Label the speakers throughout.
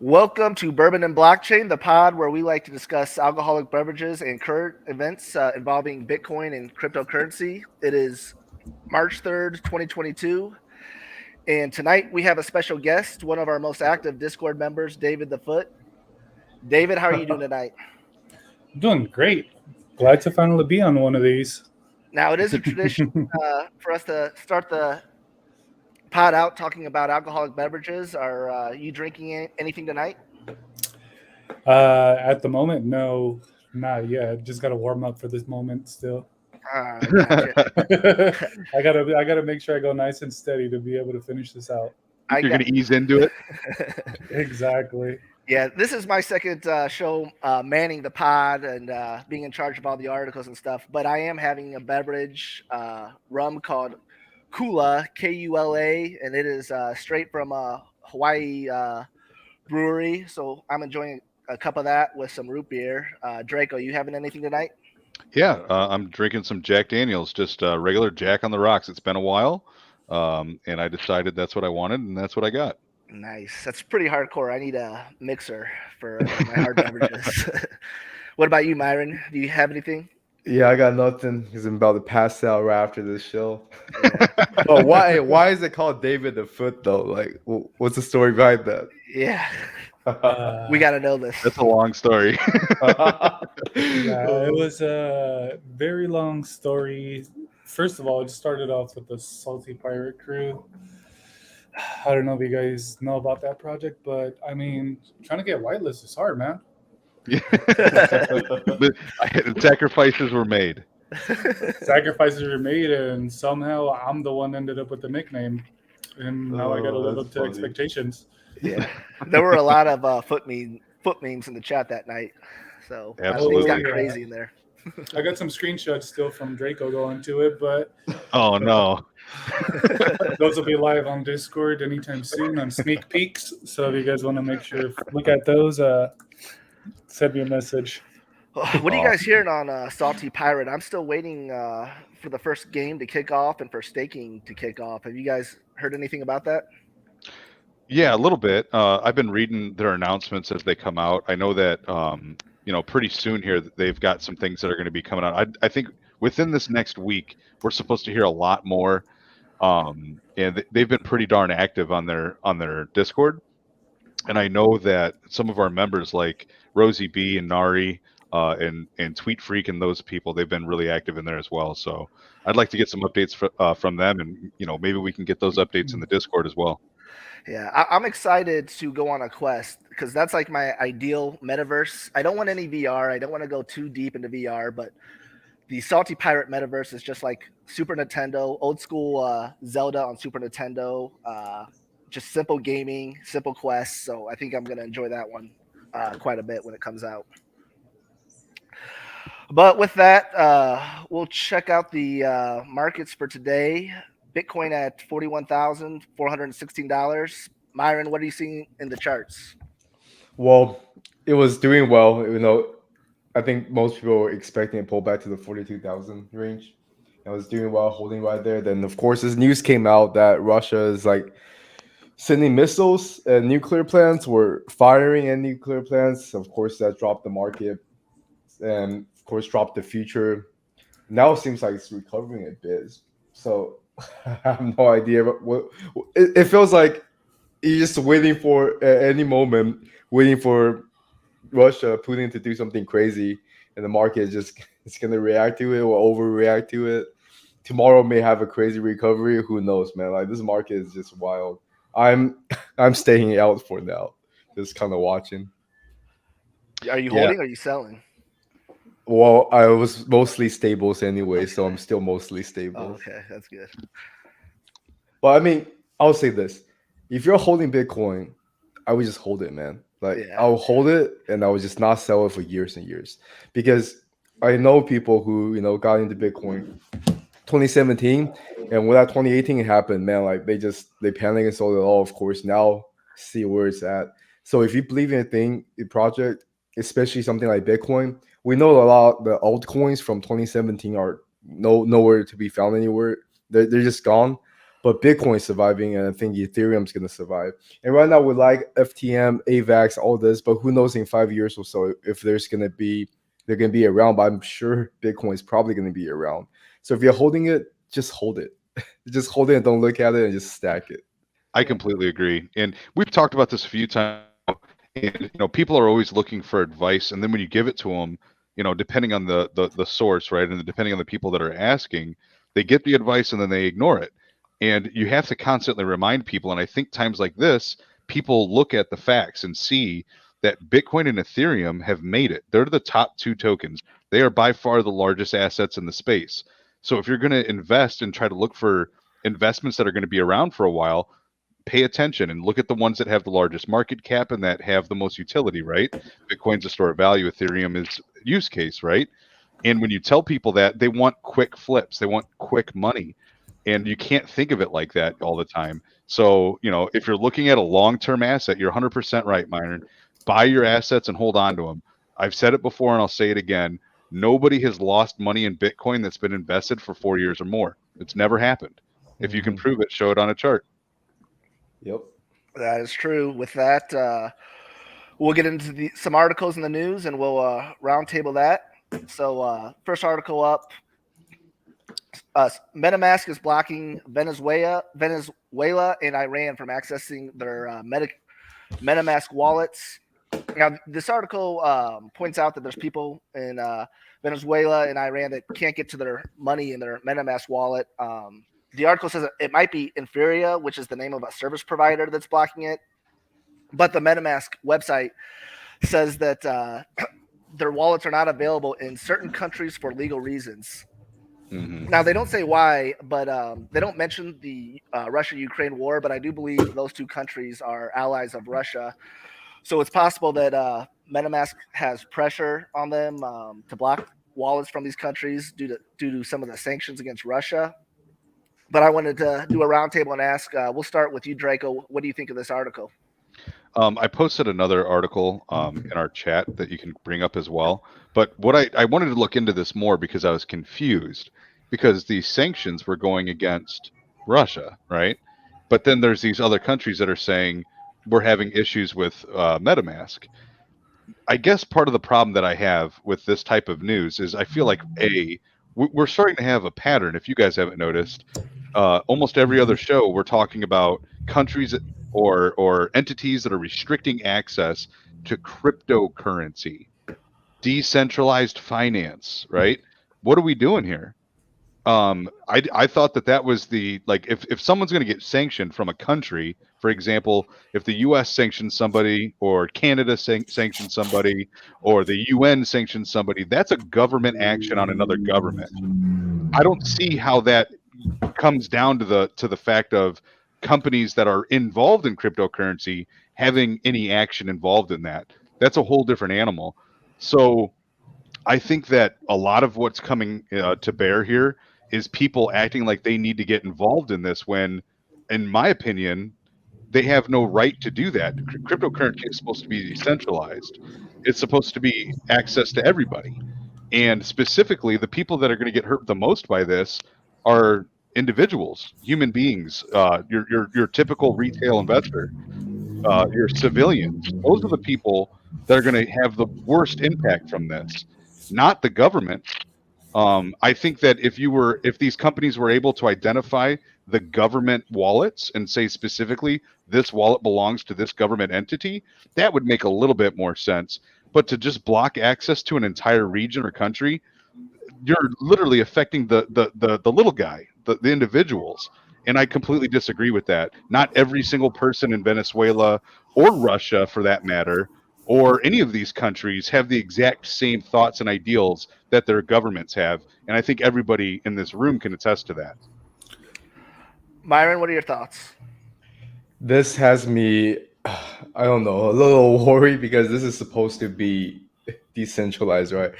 Speaker 1: Welcome to Bourbon-n-Blockchain, the pod where we like to discuss alcoholic beverages and current events involving Bitcoin and cryptocurrency. It is March 3rd, 2022, and tonight we have a special guest, one of our most active Discord members, David the Foot. David, how are you doing tonight?
Speaker 2: Doing great. Glad to finally be on one of these.
Speaker 1: Now, it is a tradition for us to start the pod out talking about alcoholic beverages. Are you drinking anything tonight?
Speaker 2: At the moment, no, not yet. Just got to warm up for this moment still.
Speaker 1: Gotcha.
Speaker 2: I gotta make sure I go nice and steady to be able to finish this out.
Speaker 3: You're going to ease into it?
Speaker 2: Exactly.
Speaker 1: Yeah, this is my second show manning the pod and being in charge of all the articles and stuff. But I am having a beverage, rum called Kula, Kula, and it is straight from a Hawaii brewery. So I'm enjoying a cup of that with some root beer. Draco, you having anything tonight?
Speaker 3: Yeah, I'm drinking some Jack Daniels, just regular Jack on the rocks. It's been a while, and I decided that's what I wanted, and that's what I got.
Speaker 1: Nice. That's pretty hardcore. I need a mixer for my hard beverages. What about you, Myron? Do you have anything?
Speaker 4: Yeah, I got nothing because I'm about to pass out right after this show. Yeah. But why is it called David the Foot though? Like, what's the story behind that?
Speaker 1: Yeah. We got to know this.
Speaker 3: That's a long story.
Speaker 2: Yeah, it was a very long story. First of all, it started off with the Salty Pirate crew. I don't know if you guys know about that project, but I mean, trying to get whitelist is hard, man.
Speaker 3: Sacrifices were made.
Speaker 2: Sacrifices were made, and somehow I'm the one ended up with the nickname, and now I got to live up to expectations.
Speaker 1: Yeah, there were a lot of foot memes in the chat that night, so things got crazy in there.
Speaker 2: I got some screenshots still from Draco going to it, but
Speaker 3: oh no.
Speaker 2: Those will be live on Discord anytime soon on sneak peeks. So if you guys want to make sure look at those, send me a message.
Speaker 1: What are you guys hearing on Salty Pirate? I'm still waiting for the first game to kick off and for staking to kick off. Have you guys heard anything about that?
Speaker 3: Yeah, a little bit. I've been reading their announcements as they come out. I know that pretty soon here they've got some things that are going to be coming out. I think within this next week we're supposed to hear a lot more. And they've been pretty darn active on their Discord. And I know that some of our members like Rosie B and Nari and Tweet Freak and those people, they've been really active in there as well. So I'd like to get some updates from them, and maybe we can get those updates in the Discord as well.
Speaker 1: Yeah, I'm excited to go on a quest because that's like my ideal metaverse. I don't want any VR. I don't want to go too deep into VR, but the Salty Pirate metaverse is just like Super Nintendo, old school Zelda on Super Nintendo, just simple gaming, simple quests. So I think I'm going to enjoy that one quite a bit when it comes out. But with that, we'll check out the markets for today. Bitcoin at $41,416. Myron, what are you seeing in the charts?
Speaker 4: Well, it was doing well. I think most people were expecting a pullback to the 42,000 range. It was doing well, holding right there. Then, of course, this news came out that Russia is like sending missiles and nuclear plants were firing at nuclear plants. Of course, that dropped the market and, of course, dropped the future. Now it seems like it's recovering a bit. So I have no idea. But it feels like you're just waiting for any moment, waiting for Russia, Putin to do something crazy, and the market it's going to react to it or overreact to it. Tomorrow may have a crazy recovery. Who knows, man? Like, this market is just wild. I'm staying out for now, just kind of watching.
Speaker 1: Are you holding or are you selling?
Speaker 4: Well, I was mostly stables anyway, so I'm still mostly stable.
Speaker 1: Oh, okay, that's good.
Speaker 4: But I mean, I'll say this: if you're holding Bitcoin, I would just hold it, man. Like, I'll hold it and I would just not sell it for years and years, because I know people who got into Bitcoin 2017, and when that 2018 happened, man, like they panicked and sold it all. Of course, now see where it's at. So if you believe in a project, especially something like Bitcoin, we know a lot of the altcoins from 2017 are nowhere to be found anywhere. They're just gone. but Bitcoin's surviving, and I think Ethereum's going to survive. And right now, we like FTM, AVAX, all this, but who knows in 5 years or so if they're going to be around. But I'm sure Bitcoin is probably going to be around. So if you're holding it, just hold it. Just hold it and don't look at it and just stack it.
Speaker 3: I completely agree. And we've talked about this a few times. And people are always looking for advice, and then when you give it to them, depending on the source, right, and depending on the people that are asking, they get the advice and then they ignore it. And you have to constantly remind people. And I think times like this, people look at the facts and see that Bitcoin and Ethereum have made it. They're the top two tokens. They are by far the largest assets in the space. So if you're going to invest and try to look for investments that are going to be around for a while, pay attention and look at the ones that have the largest market cap and that have the most utility, right? Bitcoin's a store of value. Ethereum is use case, right? And when you tell people that, they want quick flips, they want quick money. And you can't think of it like that all the time. So, if you're looking at a long-term asset, you're 100% right, Myron. Buy your assets and hold on to them. I've said it before and I'll say it again. Nobody has lost money in Bitcoin that's been invested for 4 years or more. It's never happened. If you can prove it, show it on a chart.
Speaker 4: Yep.
Speaker 1: That is true. With that, we'll get into some articles in the news and we'll roundtable that. So first article up, MetaMask is blocking Venezuela and Iran from accessing their MetaMask wallets. Now, this article points out that there's people in Venezuela and Iran that can't get to their money in their MetaMask wallet. The article says it might be Inferior, which is the name of a service provider that's blocking it. But the MetaMask website says that their wallets are not available in certain countries for legal reasons. Mm-hmm. Now, they don't say why, but they don't mention the Russia-Ukraine war, but I do believe those two countries are allies of Russia. So it's possible that MetaMask has pressure on them to block wallets from these countries due to some of the sanctions against Russia. But I wanted to do a roundtable and ask, we'll start with you, Draco. What do you think of this article?
Speaker 3: I posted another article in our chat that you can bring up as well. But what I wanted to look into this more because I was confused because these sanctions were going against Russia, right? But then there's these other countries that are saying we're having issues with MetaMask. I guess part of the problem that I have with this type of news is I feel like, we're starting to have a pattern. If you guys haven't noticed, almost every other show we're talking about countries or entities that are restricting access to cryptocurrency, decentralized finance, right? What are we doing here? I thought that was if someone's going to get sanctioned from a country, for example, if the U.S. sanctions somebody or Canada sanctions somebody or the UN sanctions somebody, that's a government action on another government. I don't see how that comes down to the fact of companies that are involved in cryptocurrency having any action involved in that. That's a whole different animal. So I think that a lot of what's coming to bear here is people acting like they need to get involved in this when, in my opinion, they have no right to do that. Cryptocurrency is supposed to be decentralized. It's supposed to be access to everybody. And specifically, the people that are going to get hurt the most by this are individuals, human beings, your typical retail investor, your civilians. Those are the people that are going to have the worst impact from this, not the government. I think that if these companies were able to identify the government wallets and say specifically this wallet belongs to this government entity, that would make a little bit more sense. But to just block access to an entire region or country, you're literally affecting the little guy, the individuals. And I completely disagree with that. Not every single person in Venezuela or Russia, for that matter, or any of these countries have the exact same thoughts and ideals that their governments have. And I think everybody in this room can attest to that.
Speaker 1: Myron, what are your thoughts?
Speaker 4: This has me, I don't know, a little worried because this is supposed to be decentralized, right?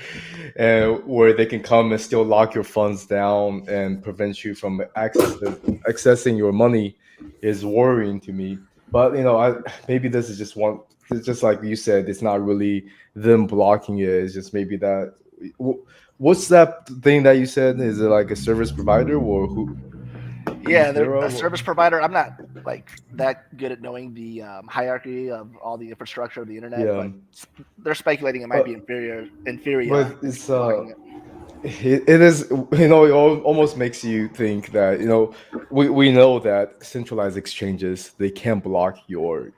Speaker 4: And where they can come and still lock your funds down and prevent you from accessing your money is worrying to me. But maybe this is just like you said, it's not really them blocking it. It's just maybe that. What's that thing that you said? Is it like a service provider or who?
Speaker 1: Yeah, they're
Speaker 4: Zero?
Speaker 1: a service provider. I'm not like that good at knowing the hierarchy of all the infrastructure of the internet,
Speaker 4: Yeah.
Speaker 1: but they're speculating it might be
Speaker 4: But
Speaker 1: inferior.
Speaker 4: it's
Speaker 1: Liking it.
Speaker 4: it is, you know, almost makes you think that, you know, we know that centralized exchanges, they can't block your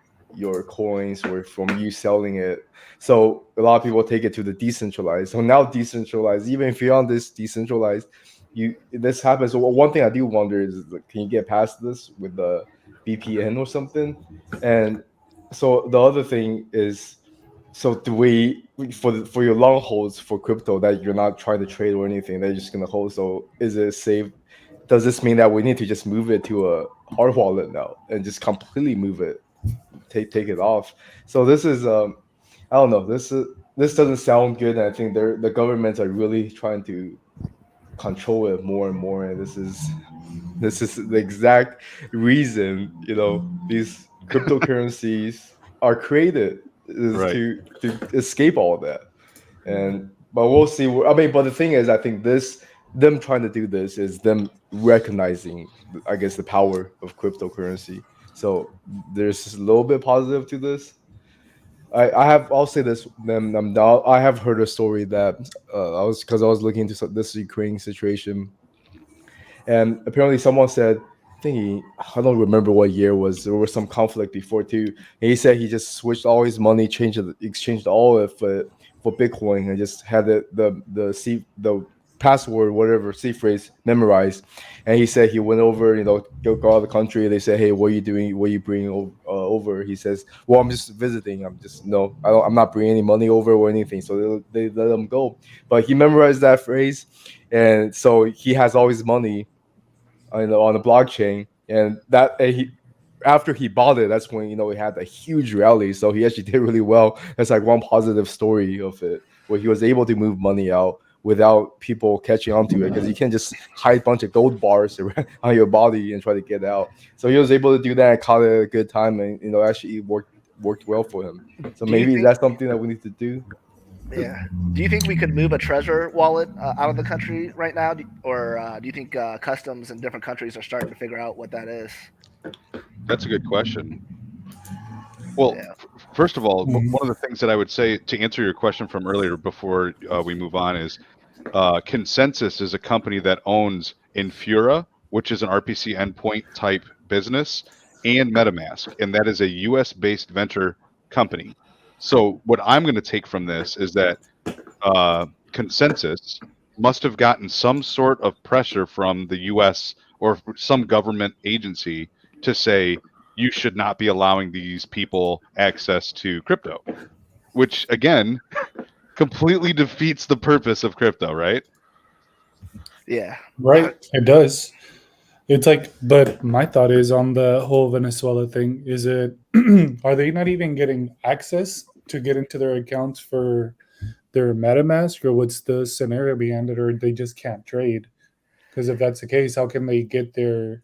Speaker 4: coins or from you selling it. So a lot of people take it to the decentralized. So now decentralized, even if you're on this decentralized, this happens. So one thing I do wonder is, like, can you get past this with the VPN or something? And so the other thing is, so do we, for your long holds for crypto that you're not trying to trade or anything, they're just gonna hold. So is it safe? Does this mean that we need to just move it to a hard wallet now and just completely move it, take it off? So this is I don't know. This doesn't sound good. And I think the governments are really trying to control it more and more. And this is the exact reason, you know, these cryptocurrencies are created, is
Speaker 3: Right.
Speaker 4: to escape all of that. And but we'll see. I mean, but the thing is, I think them trying to do this is them recognizing, I guess, the power of cryptocurrency. So there's a little bit positive to this. I'll say this. Then I have heard a story that I was looking into this Ukraine situation, and apparently someone said, I don't remember what year it was. There was some conflict before too. And he said he just switched all his money, exchanged all of it for Bitcoin, and just had the password, whatever C phrase memorized. And he said he went over, you know, go out of the country. They said, "Hey, what are you doing? What are you bringing over?" He says, "Well, I'm just visiting. I'm just no, I'm not bringing any money over or anything." So they let him go. But he memorized that phrase, and so he has all his money on the blockchain, and after he bought it, that's when, you know, he had a huge rally. So he actually did really well. That's like one positive story of it, where he was able to move money out without people catching on to it, because you can't just hide a bunch of gold bars on your body and try to get out. So he was able to do that and caught it at a good time, and, you know, actually worked well for him. So
Speaker 1: Do you
Speaker 4: maybe
Speaker 1: think?
Speaker 4: that's something that we need to do.
Speaker 1: Yeah. Do you think we could move a Trezor wallet out of the country right now, or do you think customs in different countries are starting to figure out what that is?
Speaker 3: That's a good question. Well,
Speaker 1: Yeah.
Speaker 3: first of all,
Speaker 2: Mhm.
Speaker 3: one of the things that I would say to answer your question from earlier before we move on is Consensus is a company that owns Infura, which is an RPC endpoint type business, and MetaMask, and that is a US based venture company. So, what I'm going to take from this is that Consensus must have gotten some sort of pressure from the US or some government agency to say, you should not be allowing these people access to crypto, which again completely defeats the purpose of crypto, right?
Speaker 1: Yeah.
Speaker 2: Right, it does. It's like, but my thought is on the whole Venezuela thing. Is it are they not even getting access to get into their accounts for their MetaMask, or what's the scenario behind it, or they just can't trade? Because if that's the case, how can they get their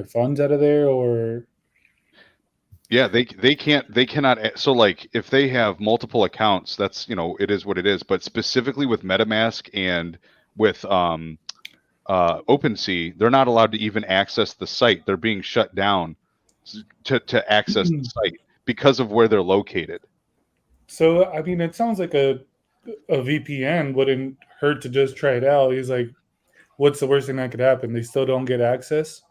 Speaker 2: funds out of there? Or
Speaker 3: Yeah, they cannot. So like if they have multiple accounts, that's, you know, it is what it is. But specifically with MetaMask and with OpenSea, they're not allowed to even access the site. They're being shut down to access the site because of where they're located.
Speaker 2: so, I mean, it sounds like a VPN wouldn't hurt to just try it out. He's like, what's the worst thing that could happen? They still don't get access.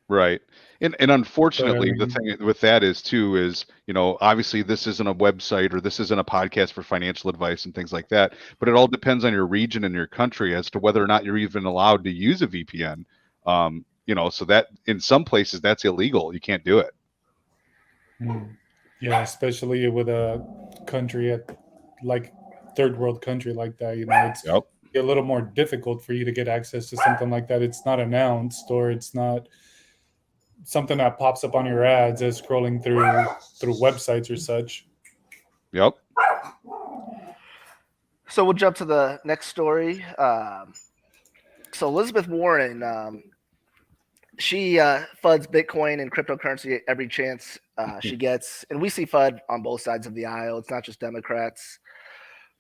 Speaker 3: Right. And
Speaker 2: But I
Speaker 3: unfortunately, the
Speaker 2: mean,
Speaker 3: thing with that is too is, you know, obviously this isn't a website or this isn't a podcast for financial advice and things like that, but it all depends on your region and your country as to whether or not you're even allowed to use a VPN. You know, so that in some places that's illegal. You can't do it.
Speaker 2: yeah, especially with a country at like third world country like that, it's
Speaker 3: Yep.
Speaker 2: a little more difficult for you to get access to something like that. It's not announced, or it's not something that pops up on your ads as scrolling through websites or such.
Speaker 3: Yep.
Speaker 1: So we'll jump to the next story. So Elizabeth Warren, she FUDs Bitcoin and cryptocurrency every chance she gets, and we see FUD on both sides of the aisle. It's not just Democrats,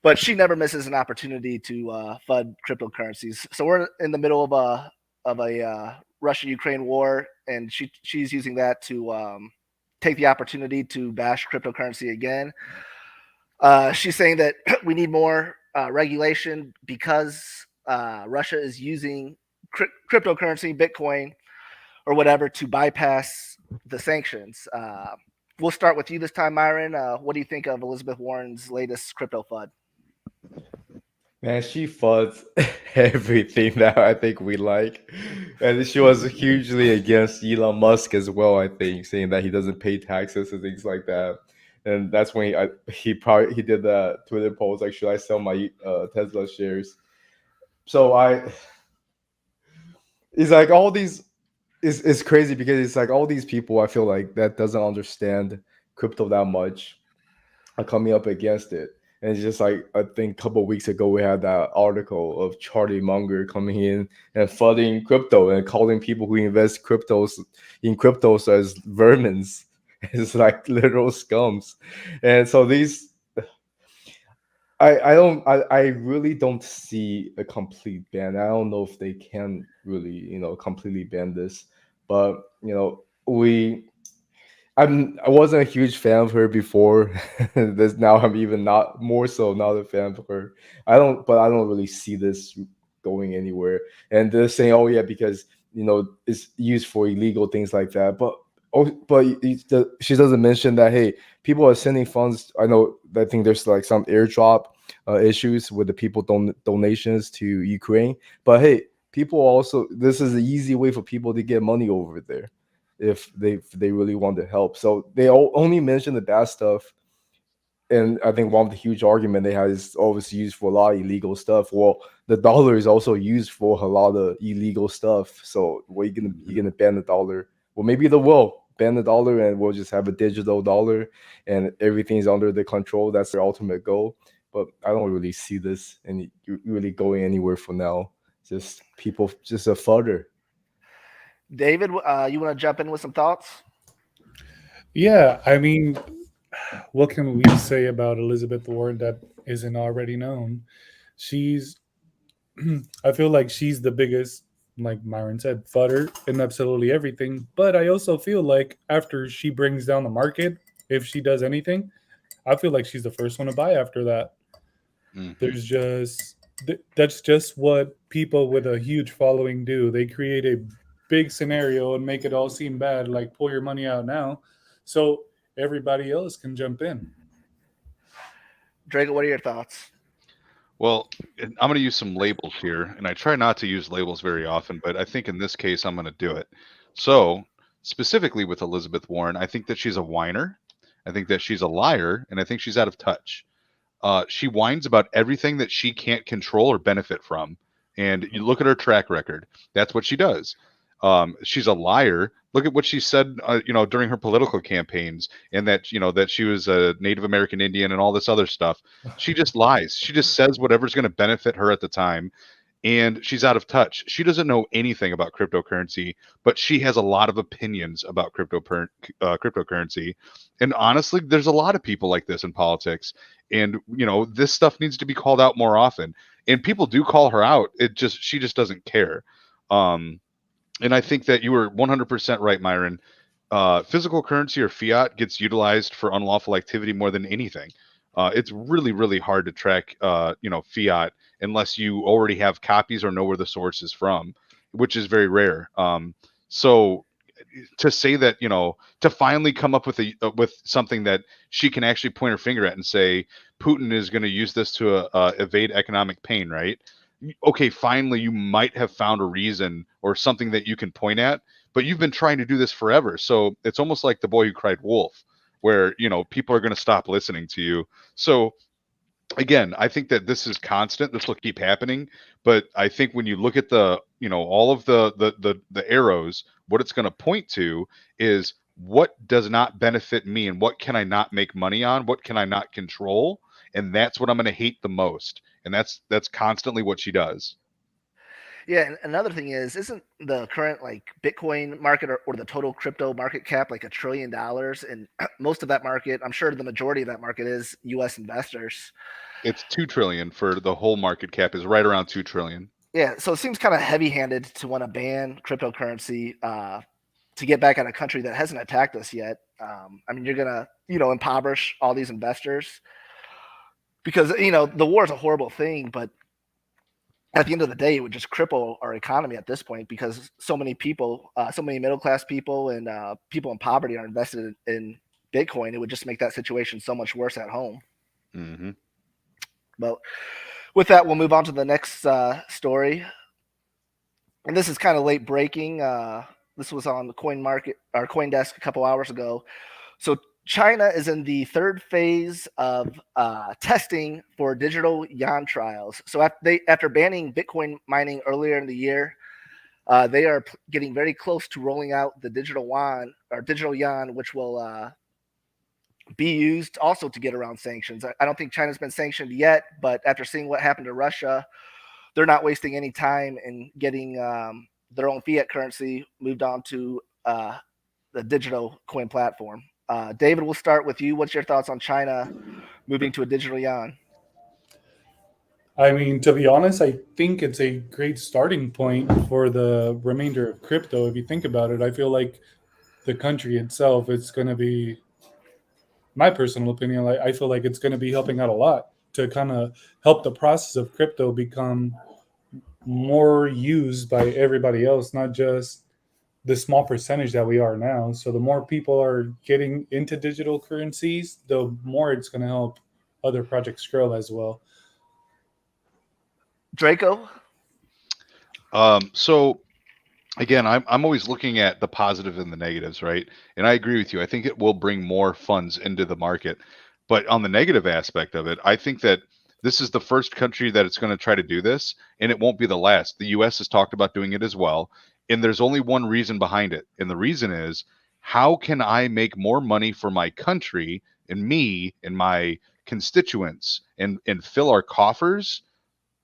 Speaker 1: but she never misses an opportunity to FUD cryptocurrencies. So we're in the middle of a Russia-Ukraine war, and she's using that to take the opportunity to bash cryptocurrency again. She's saying that we need more regulation because Russia is using cryptocurrency, Bitcoin, or whatever to bypass the sanctions. We'll start with you this time, Myron. What do you think of Elizabeth Warren's latest crypto FUD?
Speaker 4: Man, she fudged everything that I think we like. And she was hugely against Elon Musk as well, I think, saying that he doesn't pay taxes and things like that. And that's when he did the Twitter post like, should I sell my Tesla shares? So it's like all these, it's crazy because it's like all these people I feel like that doesn't understand crypto that much are coming up against it. And it's just like, I think a couple of weeks ago, we had that article of Charlie Munger coming in and flooding crypto and calling people who invest in cryptos as vermins. It's like literal scums. And so I really don't see a complete ban. I don't know if they can really, completely ban this, but I wasn't a huge fan of her before. This now I'm even not more so not a fan of her. I don't really see this going anywhere. And they're saying, oh yeah, because it's used for illegal things like that. But she doesn't mention that hey, people are sending funds. I think there's like some airdrop issues with the people donations to Ukraine. But hey, people also, this is an easy way for people to get money over there if they really want to help. So they only mention the bad stuff. And I think one of the huge argument they have is always used for a lot of illegal stuff. Well, the dollar is also used for a lot of illegal stuff. So what you gonna ban the dollar? Well, maybe they will ban the dollar and we'll just have a digital dollar and everything's under the control. That's their ultimate goal. But I don't really see this and really going anywhere for now. Just people, just a fodder.
Speaker 1: David, you want to jump in with some thoughts?
Speaker 2: Yeah, I mean, what can we say about Elizabeth Warren that isn't already known? She's, I feel like she's the biggest, like Myron said, fodder in absolutely everything. But I also feel like after she brings down the market, if she does anything, I feel like she's the first one to buy after that. There's just that's just what people with a huge following do. They create a big scenario and make it all seem bad, like pull your money out now, so everybody else can jump in.
Speaker 1: Drago, what are your thoughts?
Speaker 3: Well, I'm going to use some labels here, and I try not to use labels very often, but I think in this case I'm going to do it. So, specifically with Elizabeth Warren, I think that she's a whiner. I think that she's a liar, and I think she's out of touch. She whines about everything that she can't control or benefit from. And you look at her track record. That's what she does. She's a liar. Look at what she said, during her political campaigns, and that that she was a Native American Indian and all this other stuff. She just lies. She just says whatever's going to benefit her at the time, and she's out of touch. She doesn't know anything about cryptocurrency, but she has a lot of opinions about cryptocurrency. And honestly, there's a lot of people like this in politics, and this stuff needs to be called out more often. And people do call her out. She just doesn't care. And I think that you were 100% right, Myron. Physical currency or fiat gets utilized for unlawful activity more than anything. It's really, really hard to track, fiat unless you already have copies or know where the source is from, which is very rare. So to say that, to finally come up with with something that she can actually point her finger at and say Putin is going to use this to evade economic pain, right? Okay, finally you might have found a reason or something that you can point at, but you've been trying to do this forever. So it's almost like the boy who cried wolf, where people are going to stop listening to you. So again, I think that this is constant. This will keep happening, but I think when you look at the all of the arrows, what it's going to point to is what does not benefit me and what can I not make money on, what can I not control, and that's what I'm going to hate the most. And that's constantly what she does.
Speaker 1: Yeah, and another thing is, isn't the current like Bitcoin market or the total crypto market cap like $1 trillion? And most of that market, I'm sure the majority of that market is U.S. investors.
Speaker 3: It's 2 trillion for the whole market cap is right around 2 trillion.
Speaker 1: Yeah, so it seems kind of heavy-handed to want to ban cryptocurrency to get back at a country that hasn't attacked us yet. I mean, you're gonna, impoverish all these investors because the war is a horrible thing, but at the end of the day, it would just cripple our economy at this point because so many people, so many middle class people and people in poverty are invested in Bitcoin. It would just make that situation so much worse at home.
Speaker 3: Mm-hmm.
Speaker 1: But with that, we'll move on to the next story. And this is kind of late breaking. This was on the Coin Market or CoinDesk a couple hours ago. So China is in the third phase of testing for digital yuan trials. So after banning Bitcoin mining earlier in the year, they are getting very close to rolling out the digital yuan, which will be used also to get around sanctions. I don't think China's been sanctioned yet, but after seeing what happened to Russia, they're not wasting any time in getting their own fiat currency moved on to the digital coin platform. David, we'll start with you. What's your thoughts on China moving to a digital yuan?
Speaker 2: I mean, to be honest, I think it's a great starting point for the remainder of crypto. If you think about it, I feel like the country itself, it's going to be, my personal opinion, like I feel like it's going to be helping out a lot to kind of help the process of crypto become more used by everybody else, not just the small percentage that we are now. So the more people are getting into digital currencies, the more it's going to help other projects grow as well.
Speaker 1: Draco?
Speaker 3: So again, I'm always looking at the positive and the negatives, right? And I agree with you. I think it will bring more funds into the market. But on the negative aspect of it, I think that this is the first country that it's going to try to do this, and it won't be the last. The US has talked about doing it as well. And there's only one reason behind it. And the reason is, how can I make more money for my country and me and my constituents and fill our coffers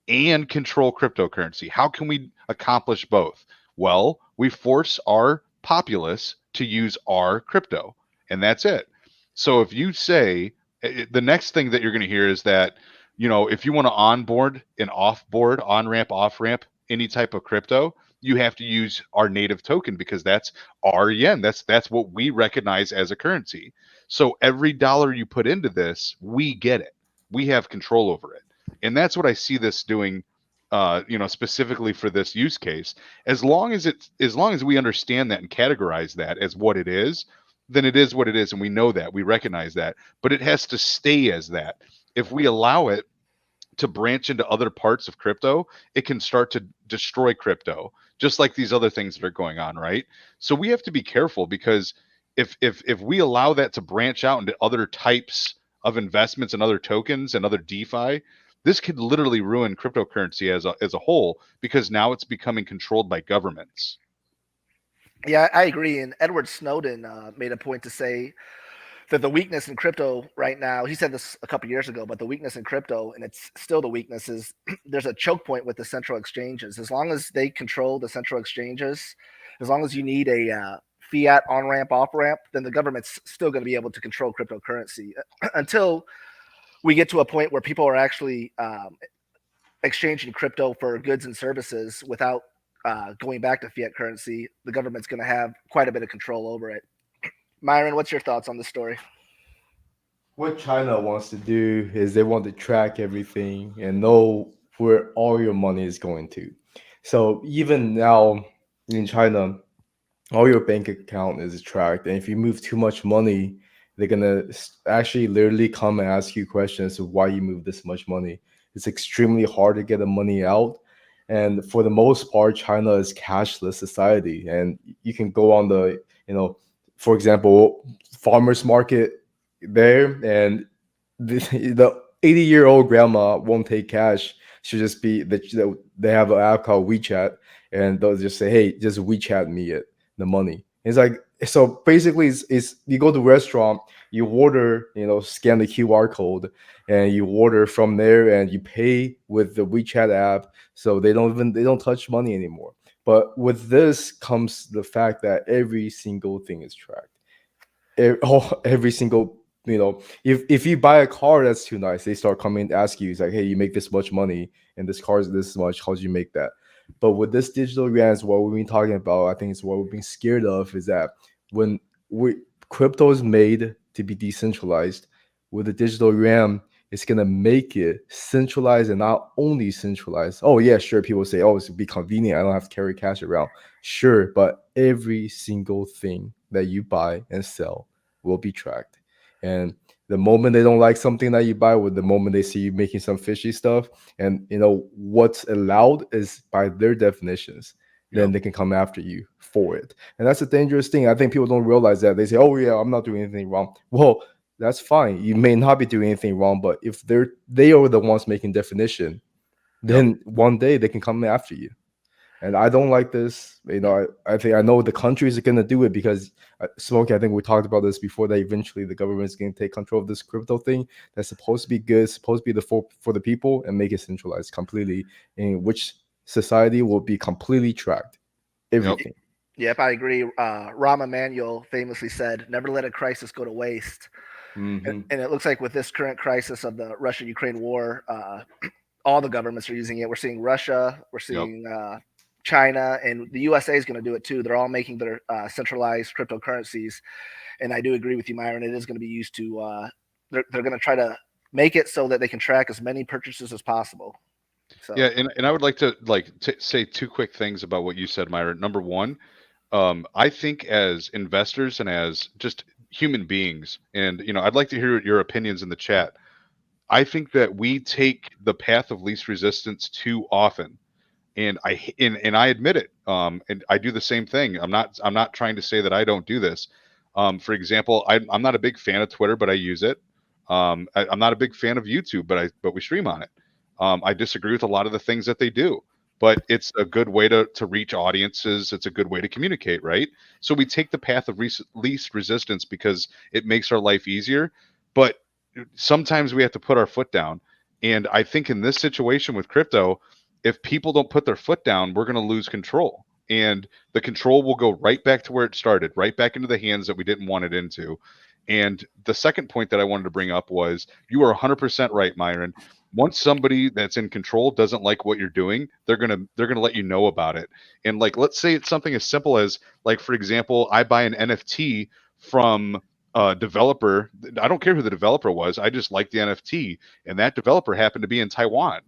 Speaker 3: and control cryptocurrency? How can we accomplish both? Well, we force our populace to use our crypto, and that's it. So if you say the next thing that you're going to hear is that, if you want to onboard and offboard, on ramp, off ramp, any type of crypto, you have to use our native token because that's our yen. That's what we recognize as a currency. So every dollar you put into this, we get it. We have control over it. And that's what I see this doing, specifically for this use case. As long as we understand that and categorize that as what it is, then it is what it is, and we know that, we recognize that. But it has to stay as that. If we allow it to branch into other parts of crypto, it can start to destroy crypto, just like these other things that are going on, right? So we have to be careful because if we allow that to branch out into other types of investments and other tokens and other DeFi, this could literally ruin cryptocurrency as a whole because now it's becoming controlled by governments.
Speaker 1: Yeah, I agree. And Edward Snowden made a point to say that the weakness in crypto right now, he said this a couple years ago, but the weakness in crypto, and it's still the weakness, is there's a choke point with the central exchanges. As long as they control the central exchanges, as long as you need a fiat on ramp, off ramp, then the government's still going to be able to control cryptocurrency until we get to a point where people are actually exchanging crypto for goods and services without going back to fiat currency. The government's going to have quite a bit of control over it. Myron, what's your thoughts on the story?
Speaker 4: What China wants to do is they want to track everything and know where all your money is going to. So even now in China, all your bank account is tracked, and if you move too much money, they're gonna actually literally come and ask you questions of why you move this much money. It's extremely hard to get the money out, and for the most part, China is cashless society, and you can go on the, for example, farmers market there, and the 80-year-old grandma won't take cash. She'll just be they have an app called WeChat, and they'll just say, "Hey, just WeChat me it." The money. It's like, so basically it's you go to a restaurant, you order, scan the QR code, and you order from there, and you pay with the WeChat app. So they don't touch money anymore. But with this comes the fact that every single thing is tracked. Every single if you buy a car that's too nice, they start coming to ask you, it's like, hey, you make this much money and this car is this much, how did you make that? But with this digital yuan, is what we've been talking about. I think it's what we've been scared of, is that when crypto is made to be decentralized, with the digital yuan, it's gonna make it centralized, and not only centralized. Oh yeah, sure. People say, oh, it's be convenient. I don't have to carry cash around. Sure, but every single thing that you buy and sell will be tracked. And the moment they don't like something that you buy, with the moment they see you making some fishy stuff, and what's allowed is by their definitions, then they can come after you for it. And that's a dangerous thing. I think people don't realize that. They say, oh yeah, I'm not doing anything wrong. Well, that's fine. You may not be doing anything wrong, but if they are the ones making definition, then one day they can come after you. And I don't like this. I think I know the countries are going to do it because, Smokey, I think we talked about this before, that eventually the government is going to take control of this crypto thing that's supposed to be good, supposed to be for the people, and make it centralized completely, in which society will be completely tracked. Everything.
Speaker 1: Yep, I agree. Rahm Emanuel famously said, never let a crisis go to waste. And it looks like with this current crisis of the Russia-Ukraine war, all the governments are using it. We're seeing Russia, we're seeing China, and the USA is going to do it too. They're all making their centralized cryptocurrencies. And I do agree with you, Myron. It is going to be used to, they're going to try to make it so that they can track as many purchases as possible. So.
Speaker 3: Yeah, and I would like to say two quick things about what you said, Myron. Number one, I think as investors and as just human beings, and I'd like to hear your opinions in the chat. I think that we take the path of least resistance too often. And I admit it. And I do the same thing. I'm not trying to say that I don't do this. For example, I'm not a big fan of Twitter, but I use it. I'm not a big fan of YouTube, but we stream on it. I disagree with a lot of the things that they do, but it's a good way to reach audiences. It's a good way to communicate, right? So we take the path of least resistance because it makes our life easier. But sometimes we have to put our foot down. And I think in this situation with crypto, if people don't put their foot down, we're going to lose control. And the control will go right back to where it started, right back into the hands that we didn't want it into. And the second point that I wanted to bring up was, you are 100% right, Myron. Once somebody that's in control doesn't like what you're doing, they're gonna let you know about it. And let's say it's something as simple as, for example, I buy an NFT from a developer. I don't care who the developer was. I just like the NFT, and that developer happened to be in Taiwan.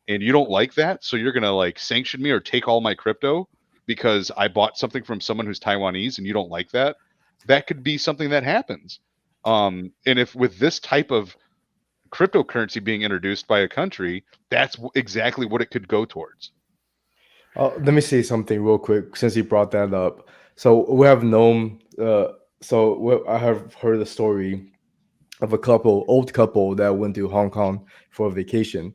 Speaker 3: And you don't like that, so you're gonna sanction me or take all my crypto because I bought something from someone who's Taiwanese, and you don't like that. That could be something that happens. And if with this type of cryptocurrency being introduced by a country, that's exactly what it could go towards.
Speaker 4: Let me say something real quick since you brought that up. So we have known. I have heard a story of old couple that went to Hong Kong for a vacation.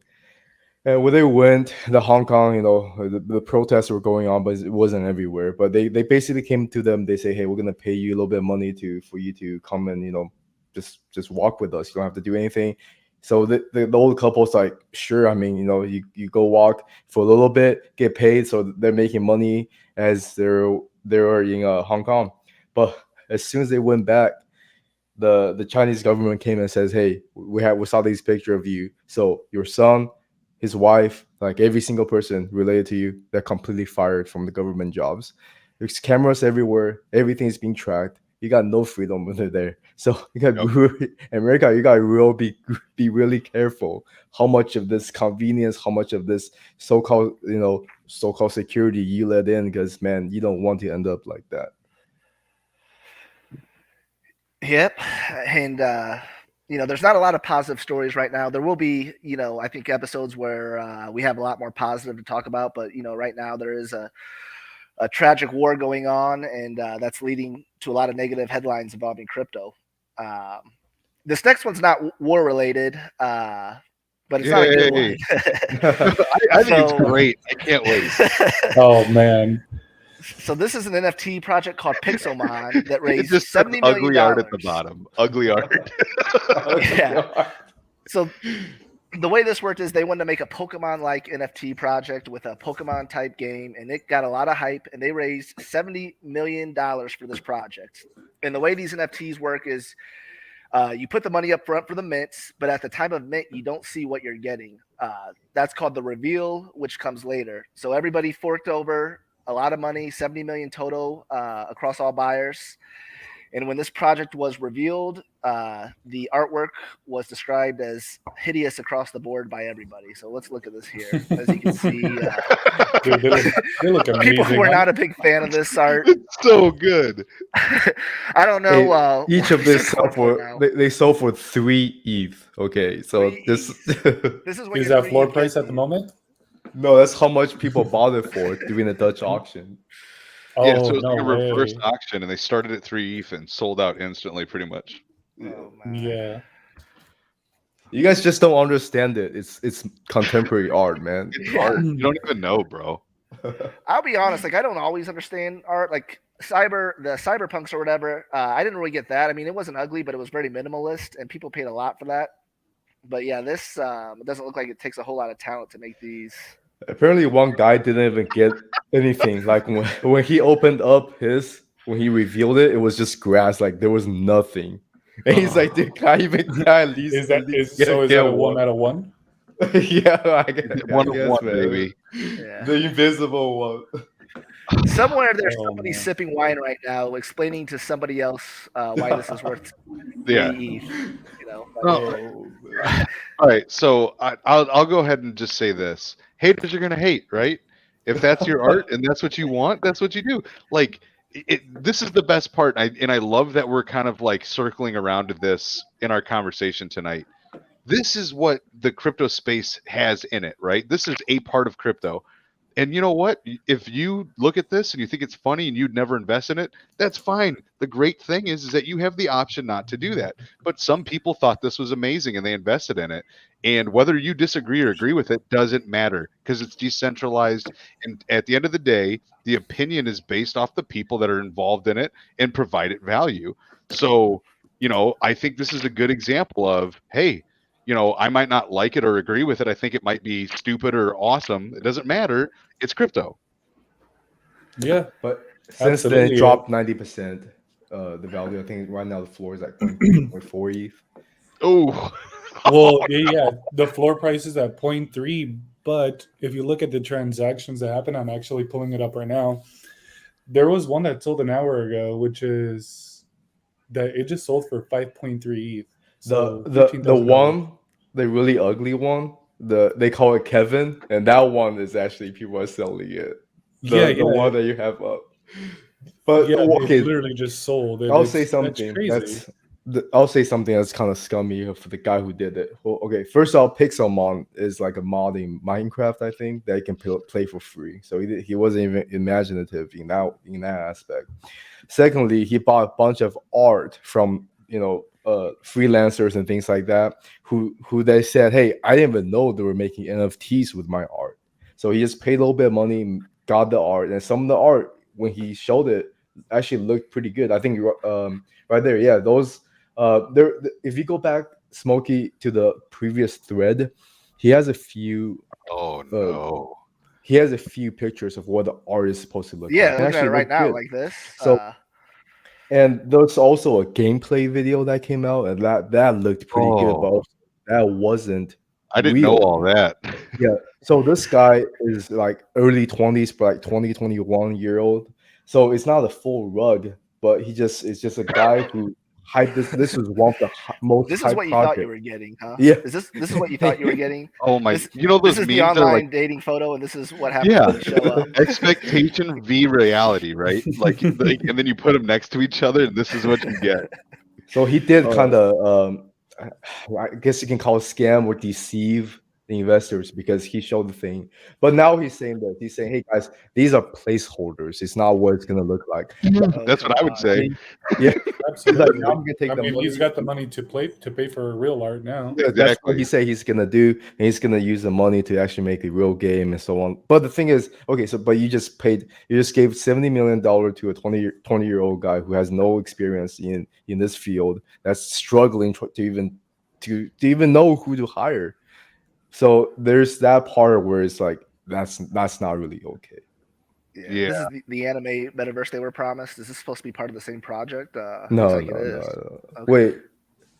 Speaker 4: And when they went to Hong Kong, the protests were going on, but it wasn't everywhere. But they basically came to them. They say, "Hey, we're gonna pay you a little bit of money for you to come and just walk with us. You don't have to do anything." So the old couple's like, "Sure." I mean, you go walk for a little bit, get paid, so they're making money as they're in Hong Kong. But as soon as they went back, the Chinese government came and says, "Hey, we saw these picture of you. So your son, his wife, every single person related to you, they're completely fired from the government jobs. There's cameras everywhere. Everything's being tracked. You got no freedom when they're there. So you got America. You got to be really careful how much of this convenience, how much of this so-called security you let in, because man, you don't want to end up like that."
Speaker 1: Yep, and there's not a lot of positive stories right now. There will be, I think episodes where we have a lot more positive to talk about. But right now there is a tragic war going on, and that's leading to a lot of negative headlines involving crypto. This next one's not war related, but it's not a good one.
Speaker 3: I think it's great. I can't wait.
Speaker 2: Oh man.
Speaker 1: So this is an NFT project called Pixelmon that raised
Speaker 3: just
Speaker 1: $70 million.
Speaker 3: Ugly art at the bottom. Ugly art.
Speaker 1: Yeah. So the way this worked is they wanted to make a Pokemon-like NFT project with a Pokemon-type game, and it got a lot of hype, and they raised $70 million for this project. And the way these NFTs work is You put the money up front for the mints, but at the time of mint, you don't see what you're getting. That's called the reveal, which comes later. So everybody forked over a lot of money, 70 million total across all buyers. And when this project was revealed, the artwork was described as hideous across the board by everybody. So let's look at this here. As you can see,
Speaker 2: Dude, they look amazing.
Speaker 1: people were not a big fan of this art.
Speaker 3: It's so good.
Speaker 1: I don't know.
Speaker 4: Each of this sold for they sold for 3 ETH. Okay, so this
Speaker 1: this is what
Speaker 2: Is that floor price at the moment?
Speaker 4: No, that's how much people bought it for during the Dutch auction.
Speaker 3: Yeah,
Speaker 2: Oh,
Speaker 3: so it was
Speaker 2: no
Speaker 3: like a reverse
Speaker 2: way.
Speaker 3: auction, and they started at 3 ETH and sold out instantly, pretty much.
Speaker 1: Oh, man.
Speaker 2: Yeah.
Speaker 4: You guys just don't understand it. It's contemporary art, man.
Speaker 3: It's art. You don't even know, bro.
Speaker 1: I'll be honest, like I don't always understand art, like the cyberpunks or whatever. I didn't really get that. I mean, it wasn't ugly, but it was very minimalist, and people paid a lot for that. But yeah, this it doesn't look like it takes a whole lot of talent to make these.
Speaker 4: Apparently, one guy didn't even get anything. Like when he opened up when he revealed it, it was just grass. Like there was nothing. And he's like, dude, can I at least
Speaker 2: Is that
Speaker 4: get
Speaker 2: a 1 out of 1?
Speaker 4: Yeah, I guess,
Speaker 3: One of one,
Speaker 4: man.
Speaker 3: baby.
Speaker 1: Yeah.
Speaker 4: The invisible one.
Speaker 1: Somewhere there's
Speaker 2: Oh,
Speaker 1: somebody
Speaker 2: man.
Speaker 1: sipping wine right now, explaining to somebody else why this is worth
Speaker 3: Yeah.
Speaker 1: 3 ETH. You know,
Speaker 3: Oh. All right, so I'll go ahead and just say this: haters are gonna hate, right? If that's your art and that's what you want, that's what you do. Like, this is the best part, and I love that we're kind of like circling around to this in our conversation tonight. This is what the crypto space has in it, right? This is a part of crypto. And you know what? If you look at this and you think it's funny and you'd never invest in it, that's fine. The great thing is that you have the option not to do that. But some people thought this was amazing and they invested in it. And whether you disagree or agree with it doesn't matter because it's decentralized. And at the end of the day, the opinion is based off the people that are involved in it and provide it value. So, I think this is a good example of, hey, I might not like it or agree with it. I think it might be stupid or awesome. It doesn't matter. It's crypto.
Speaker 2: Yeah.
Speaker 4: But since then,
Speaker 2: Absolutely.
Speaker 4: it dropped 90%. The value, I think right now the floor is like 0.4 ETH.
Speaker 3: Oh,
Speaker 2: Well, yeah, the floor price is at 0.3, but if you look at the transactions that happen, I'm actually pulling it up right now. There was one that sold an hour ago, which is that it just sold for 5.3 ETH. So
Speaker 4: The
Speaker 2: $15,000.
Speaker 4: one, the really ugly one, they call it Kevin, and that one is actually people are selling it. The one that you have up. But
Speaker 2: yeah,
Speaker 4: okay,
Speaker 2: it literally just sold.
Speaker 4: I'll say
Speaker 2: That's
Speaker 4: something.
Speaker 2: crazy.
Speaker 4: I'll say something that's kind of scummy for the guy who did it. Well, okay, first off, Pixelmon is like a mod in Minecraft, I think, that you can play for free. So he wasn't even imaginative in that aspect. Secondly, he bought a bunch of art from freelancers and things like that who they said, hey, I didn't even know they were making NFTs with my art. So he just paid a little bit of money, got the art, and some of the art when he showed it actually looked pretty good. I think right there, yeah, those there. If you go back, Smokey, to the previous thread, he has a few.
Speaker 3: oh no.
Speaker 4: He has a few pictures of what the art is supposed to look like.
Speaker 1: yeah,
Speaker 4: It
Speaker 1: looking at it
Speaker 4: actually
Speaker 1: right
Speaker 4: looked
Speaker 1: now
Speaker 4: good.
Speaker 1: like this.
Speaker 4: So- And there's also a gameplay video that came out, and that looked pretty good, but also that wasn't.
Speaker 3: I didn't
Speaker 4: real.
Speaker 3: know all that.
Speaker 4: Yeah. So this guy is like early 20s, but like 20, 21-year-old. So it's not a full rug, but it's just a guy who hyped this. This was one of the most
Speaker 1: this is
Speaker 4: hyped
Speaker 1: what you thought you
Speaker 4: project.
Speaker 1: were getting, huh?
Speaker 4: Yeah.
Speaker 1: This is what you thought you were getting?
Speaker 3: Oh my!
Speaker 1: This-
Speaker 3: those
Speaker 1: This is the
Speaker 3: memes are
Speaker 1: online
Speaker 3: like
Speaker 1: dating photo, and this is what happens
Speaker 3: Yeah.
Speaker 1: when you show up.
Speaker 3: expectation v reality, right? Like, and then you put them next to each other, and this is what you get.
Speaker 4: So he did
Speaker 2: Oh.
Speaker 4: kind of, I guess you can call it scam or deceive the investors because he showed the thing. But now he's saying, hey guys, these are placeholders. It's not what it's gonna look like.
Speaker 3: That's what I would say.
Speaker 4: Yeah.
Speaker 2: Absolutely.
Speaker 4: Now I'm gonna take
Speaker 2: I
Speaker 4: the
Speaker 2: mean,
Speaker 4: money.
Speaker 2: he's got the money to pay for real art now.
Speaker 4: Yeah, that's what
Speaker 3: Exactly.
Speaker 4: he said he's gonna do, and he's gonna use the money to actually make a real game and so on. But the thing is, okay, but you just gave $70 million to a 20-year-old guy who has no experience in this field, that's struggling to even know who to hire. So there's that part where it's like that's not really okay.
Speaker 1: Yeah. This is the anime metaverse they were promised. Is this supposed to be part of the same project?
Speaker 4: No,
Speaker 1: Looks like
Speaker 4: no,
Speaker 1: it
Speaker 4: no,
Speaker 1: is.
Speaker 4: no.
Speaker 1: Okay.
Speaker 4: Wait,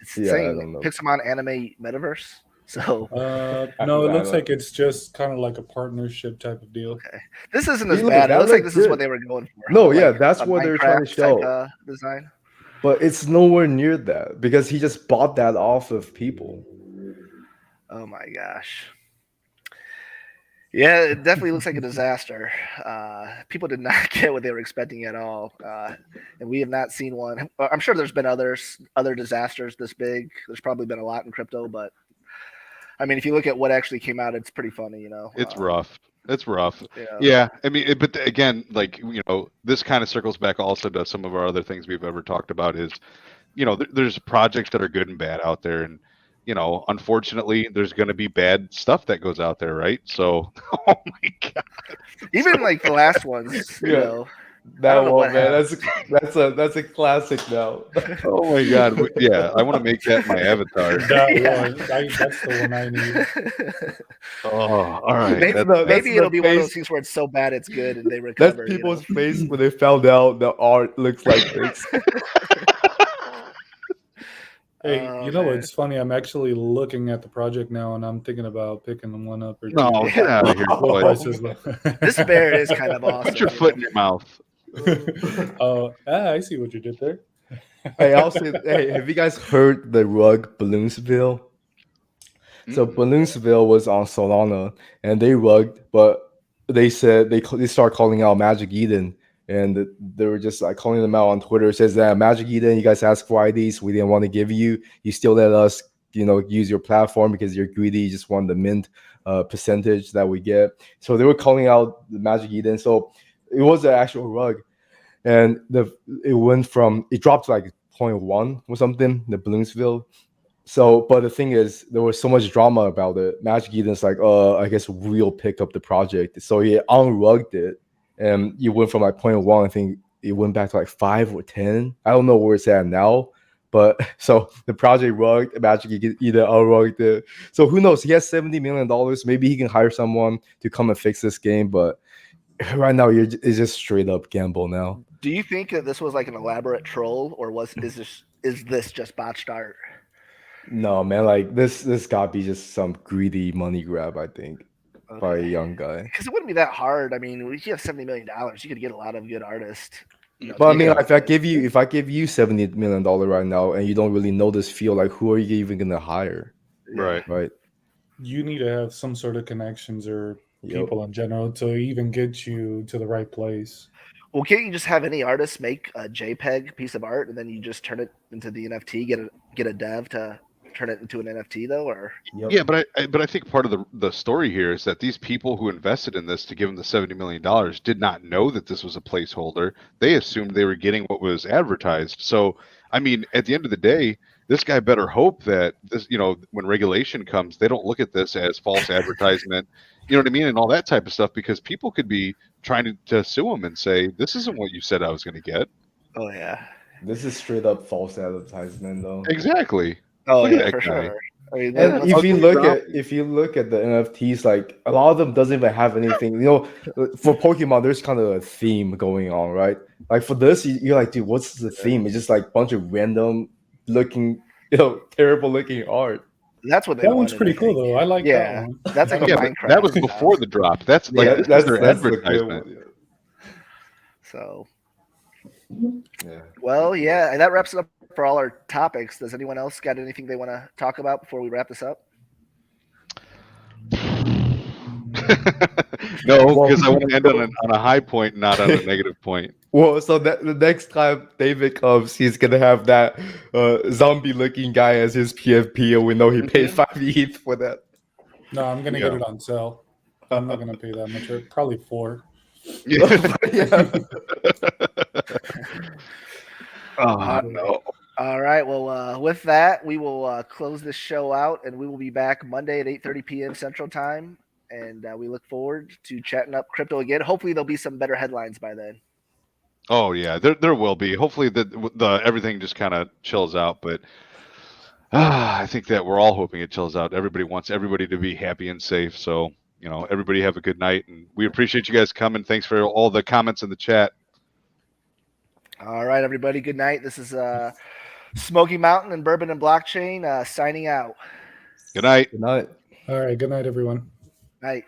Speaker 1: It's
Speaker 4: Yeah, I
Speaker 1: saying
Speaker 4: don't know.
Speaker 1: Pixelmon Anime Metaverse. So
Speaker 2: No, it
Speaker 4: I
Speaker 2: looks
Speaker 4: don't-
Speaker 2: like it's just kind of like a partnership type of deal.
Speaker 1: okay, this isn't
Speaker 4: Hey,
Speaker 1: as
Speaker 4: look,
Speaker 1: bad. It
Speaker 4: that
Speaker 1: looks like
Speaker 4: looks
Speaker 1: this is what
Speaker 4: good.
Speaker 1: they were going for.
Speaker 4: No,
Speaker 1: huh?
Speaker 4: yeah,
Speaker 1: Like
Speaker 4: that's
Speaker 1: a
Speaker 4: what they were trying to
Speaker 1: Minecraft
Speaker 4: show.
Speaker 1: type design.
Speaker 4: But it's nowhere near that because he just bought that off of people.
Speaker 1: Oh my gosh. Yeah, it definitely looks like a disaster. People did not get what they were expecting at all, and we have not seen one. I'm sure there's been other disasters this big. There's probably been a lot in crypto, but I mean, if you look at what actually came out, it's pretty funny.
Speaker 3: It's rough. It's rough.
Speaker 1: Yeah.
Speaker 3: Yeah, I mean, but again, like this kind of circles back also to some of our other things we've ever talked about. Is there's projects that are good and bad out there, and unfortunately, there's going to be bad stuff that goes out there, right? So, oh my god,
Speaker 1: Even like the last ones,
Speaker 4: Yeah.
Speaker 1: I
Speaker 4: That
Speaker 1: don't know
Speaker 4: one,
Speaker 1: what
Speaker 4: man,
Speaker 1: happened.
Speaker 4: that's a classic now.
Speaker 3: oh my god, yeah, I want to make that my avatar.
Speaker 2: That
Speaker 1: Yeah.
Speaker 2: one, that's the one I need.
Speaker 3: Oh, all right.
Speaker 1: Maybe,
Speaker 3: That's-
Speaker 4: that's
Speaker 1: maybe
Speaker 4: the
Speaker 1: it'll be one of those
Speaker 4: face-
Speaker 1: things where it's so bad it's good and they
Speaker 4: That's
Speaker 1: recover.
Speaker 4: people's face when they found out the art looks like this.
Speaker 2: Hey,
Speaker 1: Oh,
Speaker 2: you know
Speaker 1: man.
Speaker 2: what's funny? I'm actually looking at the project now, and I'm thinking about picking one up or two.
Speaker 3: no, get out of here,
Speaker 2: What
Speaker 3: boy.
Speaker 2: price is
Speaker 1: This bear is kind of awesome.
Speaker 3: Put your foot in your mouth.
Speaker 2: Oh, I see what you did there.
Speaker 4: Hey, hey, have you guys heard the rug Balloonsville? So
Speaker 3: Mm.
Speaker 4: Balloonsville was on Solana, and they rugged, but they said they start calling out Magic Eden, and they were just like calling them out on Twitter. It says that Magic Eden, you guys asked for IDs, we didn't want to give you. You still let us, use your platform because you're greedy. You just want the mint percentage that we get. So they were calling out the Magic Eden. So it was an actual rug, and it dropped to like 0.1 or something. The Balloonsville. So, but the thing is, there was so much drama about it. Magic Eden's like, I guess we'll pick up the project. So he unrugged it, and it went from like 0.1. I think it went back to like 5 or 10. I don't know where it's at now. But so the project rugged, Magic Eden unrugged it. So who knows? He has $70 million. Maybe he can hire someone to come and fix this game. But right now, it's just straight up gamble now.
Speaker 1: Do you think that this was like an elaborate troll, or is this just botched art?
Speaker 4: No, man, like this gotta be just some greedy money grab, I think, by a young guy.
Speaker 1: Because it wouldn't be that hard. I mean, if you have $70 million, you could get a lot of good artists.
Speaker 4: But I mean,
Speaker 3: Yeah.
Speaker 4: if I give you $70 million right now, and you don't really know this field, like who are you even gonna hire?
Speaker 3: Right.
Speaker 4: Right.
Speaker 2: You need to have some sort of connections or
Speaker 4: Yep.
Speaker 2: people in general to even get you to the right place.
Speaker 1: Well, can't you just have any artist make a JPEG piece of art and then you just turn it into the NFT? Get a dev to turn it into an NFT though, or
Speaker 4: Yep.
Speaker 3: Yeah, but I think part of the story here is that these people who invested in this to give them the $70 million did not know that this was a placeholder. They assumed they were getting what was advertised. So, I mean, at the end of the day, this guy better hope that this, when regulation comes, they don't look at this as false advertisement, you know what I mean, and all that type of stuff, because people could be trying to sue him and say, this isn't what you said I was going to get.
Speaker 1: oh yeah,
Speaker 4: This is straight up false advertisement, though.
Speaker 3: Exactly.
Speaker 1: oh
Speaker 3: Look at
Speaker 1: yeah,
Speaker 3: that
Speaker 1: for
Speaker 3: guy.
Speaker 1: sure. I mean,
Speaker 4: And
Speaker 1: let's-
Speaker 4: if you
Speaker 3: ugly
Speaker 4: look
Speaker 3: drop.
Speaker 4: at the NFTs, like a lot of them doesn't even have anything. For Pokemon, there's kind of a theme going on, right? Like for this, you're like, dude, what's the theme? It's just like a bunch of random looking, terrible looking art.
Speaker 1: that's what they
Speaker 2: That one's
Speaker 1: wanted,
Speaker 2: pretty
Speaker 1: I
Speaker 2: cool
Speaker 1: think.
Speaker 2: though. I like that
Speaker 1: Yeah,
Speaker 2: one.
Speaker 1: that's like a
Speaker 3: Yeah, but
Speaker 1: Minecraft.
Speaker 3: that was before the drop. That's like
Speaker 1: Yeah,
Speaker 3: this is their
Speaker 4: the good
Speaker 3: advertisement.
Speaker 4: one.
Speaker 1: So,
Speaker 4: Yeah.
Speaker 1: well, yeah, and that wraps it up for all our topics. Does anyone else got anything they want to talk about before we wrap this up?
Speaker 3: No, because I want to end on a high point, not on a negative point.
Speaker 4: Well, so that the next time David comes, he's gonna have that zombie-looking guy as his PFP, and we know he paid 5 ETH for that.
Speaker 2: No, I'm gonna get it on sale. I'm not gonna pay that much. Probably 4.
Speaker 4: Yeah.
Speaker 3: Oh no.
Speaker 1: All right. Well, with that, we will close this show out, and we will be back Monday at 8:30 p.m. Central Time. And we look forward to chatting up crypto again. Hopefully, there'll be some better headlines by then.
Speaker 3: Oh yeah, there will be. Hopefully the everything just kind of chills out, but I think that we're all hoping it chills out. Everybody wants everybody to be happy and safe. So, everybody have a good night, and we appreciate you guys coming. Thanks for all the comments in the chat.
Speaker 1: All right, everybody. Good night. This is Smoky Mountain and Bourbon-n-Blockchain signing out.
Speaker 3: Good night.
Speaker 4: Good night.
Speaker 2: All right. Good night, everyone.
Speaker 1: Night.